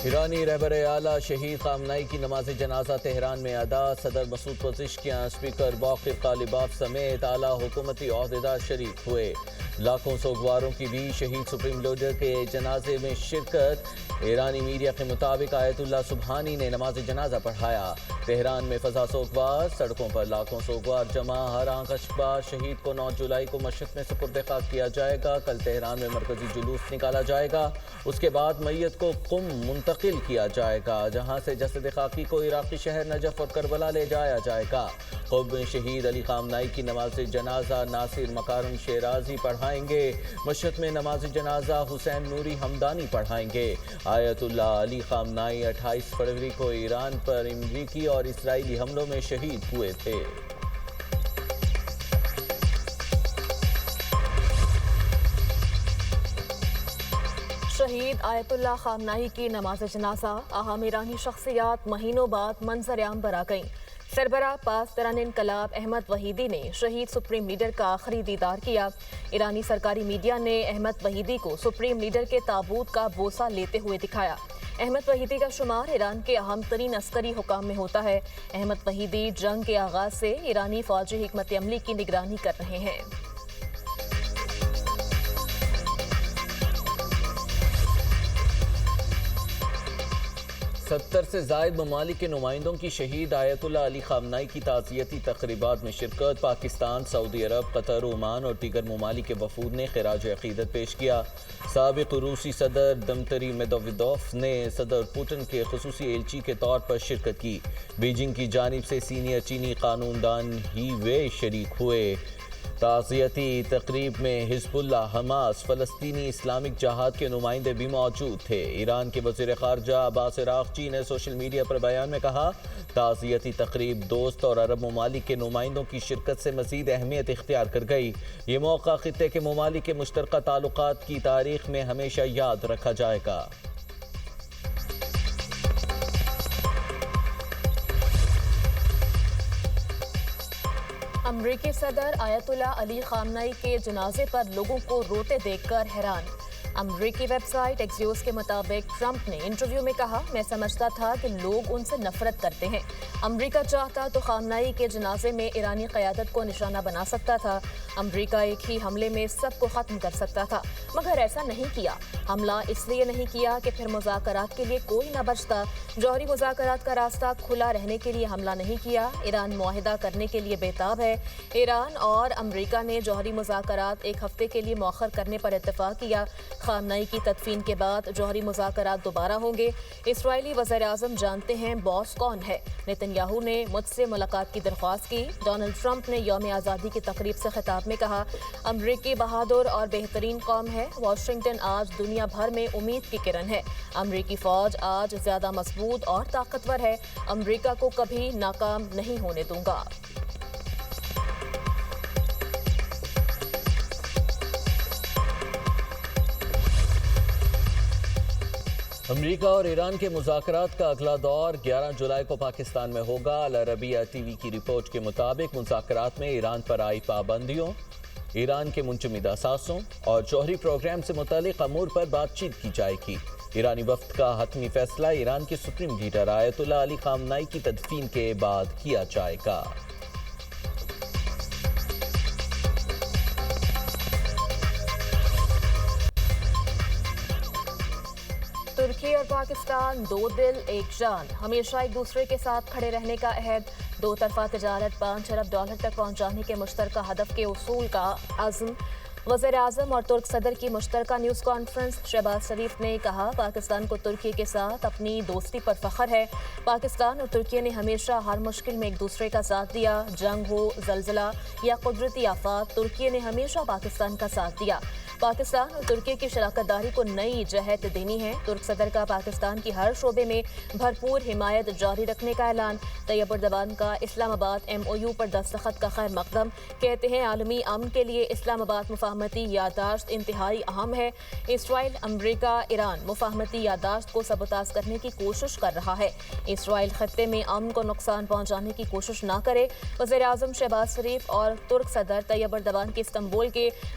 ایرانی رہبر اعلیٰ شہید خامنئی کی نماز جنازہ تہران میں ادا۔ صدر مسعود پزشکیان، اسپیکر باقر غالباف سمیت اعلیٰ حکومتی عہدیدار شریک ہوئے۔ لاکھوں سوگواروں کی بھی شہید سپریم لیڈر کے جنازے میں شرکت۔ ایرانی میڈیا کے مطابق آیت اللہ سبحانی نے نماز جنازہ پڑھایا۔ تہران میں فضا سوگوار، سڑکوں پر لاکھوں سوگوار جمع۔ ہر آنکھ اشکبار شہید کو 9 جولائی کو مشرق میں سپرد خاک کیا جائے گا۔ کل تہران میں مرکزی جلوس نکالا جائے گا، اس کے بعد میت کو قم منتقل کیا جائے گا، جہاں سے جسد خاکی کو عراقی شہر نجف اور کربلا لے جایا جائے گا۔ قم میں شہید علی خامنئی کی نماز جنازہ ناصر مکارم شیرازی پڑھائیں گے۔ مشہد میں نماز جنازہ حسین نوری ہمدانی پڑھائیں گے۔ آیت اللہ علی خامنئی 28 فروری کو ایران پر امریکی اور اسرائیلی حملوں میں شہید ہوئے تھے۔ شہید آیت اللہ خامنئی کی نماز جنازہ اہم ایرانی شخصیات مہینوں بعد منظر عام پر آ گئیں۔ سربراہ پاسداران انقلاب احمد وحیدی نے شہید سپریم لیڈر کا آخری دیدار کیا۔ ایرانی سرکاری میڈیا نے احمد وحیدی کو سپریم لیڈر کے تابوت کا بوسہ لیتے ہوئے دکھایا۔ احمد وحیدی کا شمار ایران کے اہم ترین عسکری حکام میں ہوتا ہے۔ احمد وحیدی جنگ کے آغاز سے ایرانی فوجی حکمت عملی کی نگرانی کر رہے ہیں۔ 70 سے زائد ممالک کے نمائندوں کی شہید آیت اللہ علی خامنئی کی تعزیتی تقریبات میں شرکت۔ پاکستان، سعودی عرب، قطر، عمان اور دیگر ممالک کے وفود نے خراج عقیدت پیش کیا۔ سابق روسی صدر دمتری میدویدوف نے صدر پوٹن کے خصوصی ایلچی کے طور پر شرکت کی۔ بیجنگ کی جانب سے سینئر چینی قانون دان ہی وے شریک ہوئے۔ تعزیتی تقریب میں حزب اللہ، حماس، فلسطینی اسلامک جہاد کے نمائندے بھی موجود تھے۔ ایران کے وزیر خارجہ عباس عراقچی نے سوشل میڈیا پر بیان میں کہا، تعزیتی تقریب دوست اور عرب ممالک کے نمائندوں کی شرکت سے مزید اہمیت اختیار کر گئی۔ یہ موقع خطے کے ممالک کے مشترکہ تعلقات کی تاریخ میں ہمیشہ یاد رکھا جائے گا۔ امریکی صدر آیت اللہ علی خامنئی کے جنازے پر لوگوں کو روتے دیکھ کر حیران۔ امریکی ویب سائٹ ایکسیوس کے مطابق ٹرمپ نے انٹرویو میں کہا، میں سمجھتا تھا کہ لوگ ان سے نفرت کرتے ہیں۔ امریکہ چاہتا تو خامنئی کے جنازے میں ایرانی قیادت کو نشانہ بنا سکتا تھا۔ امریکہ ایک ہی حملے میں سب کو ختم کر سکتا تھا، مگر ایسا نہیں کیا۔ حملہ اس لیے نہیں کیا کہ پھر مذاکرات کے لیے کوئی نہ بچتا۔ جوہری مذاکرات کا راستہ کھلا رہنے کے لیے حملہ نہیں کیا۔ ایران معاہدہ کرنے کے لیے بےتاب ہے۔ ایران اور امریکہ نے جوہری مذاکرات ایک ہفتے کے لیے مؤخر کرنے پر اتفاق کیا۔ خامنئی کی تدفین کے بعد جوہری مذاکرات دوبارہ ہوں گے۔ اسرائیلی وزیر اعظم جانتے ہیں باس کون ہے۔ نیتن یاہو نے مجھ سے ملاقات کی درخواست کی۔ ڈونلڈ ٹرمپ نے یوم آزادی کی تقریب سے خطاب میں کہا، امریکی بہادر اور بہترین قوم ہے۔ واشنگٹن آج دنیا بھر میں امید کی کرن ہے۔ امریکی فوج آج زیادہ مضبوط اور طاقتور ہے۔ امریکہ کو کبھی ناکام نہیں ہونے دوں گا۔ امریکہ اور ایران کے مذاکرات کا اگلا دور 11 جولائی کو پاکستان میں ہوگا۔ العربیہ ٹی وی کی رپورٹ کے مطابق مذاکرات میں ایران پر عائد پابندیوں، ایران کے منجمد اثاثوں اور جوہری پروگرام سے متعلق امور پر بات چیت کی جائے گی۔ ایرانی وفد کا حتمی فیصلہ ایران کے سپریم لیڈر آیت اللہ علی خامنئی کی تدفین کے بعد کیا جائے گا۔ ترکی اور پاکستان دو دل ایک جان، ہمیشہ ایک دوسرے کے ساتھ کھڑے رہنے کا عہد۔ دو طرفہ تجارت 5 ارب ڈالر تک پہنچانے کے مشترکہ ہدف کے حصول کا عزم۔ وزیر اعظم اور ترک صدر کی مشترکہ نیوز کانفرنس۔ شہباز شریف نے کہا، پاکستان کو ترکی کے ساتھ اپنی دوستی پر فخر ہے۔ پاکستان اور ترکی نے ہمیشہ ہر مشکل میں ایک دوسرے کا ساتھ دیا۔ جنگ ہو، زلزلہ یا قدرتی آفات، ترکی نے ہمیشہ پاکستان کا ساتھ دیا۔ پاکستان اور ترکی کی شراکت داری کو نئی جہت دینی ہے۔ ترک صدر کا پاکستان کی ہر شعبے میں بھرپور حمایت جاری رکھنے کا اعلان۔ طیب اردوان کا اسلام آباد MOU پر دستخط کا خیر مقدم۔ کہتے ہیں، عالمی امن کے لیے اسلام آباد مفاہمتی یادداشت انتہائی اہم ہے۔ اسرائیل، امریکہ، ایران مفاہمتی یادداشت کو سبوتاژ کرنے کی کوشش کر رہا ہے۔ اسرائیل خطے میں امن کو نقصان پہنچانے کی کوشش نہ کرے۔ وزیر اعظم شہباز شریف اور ترک صدر طیب اردوان کی استنبول کے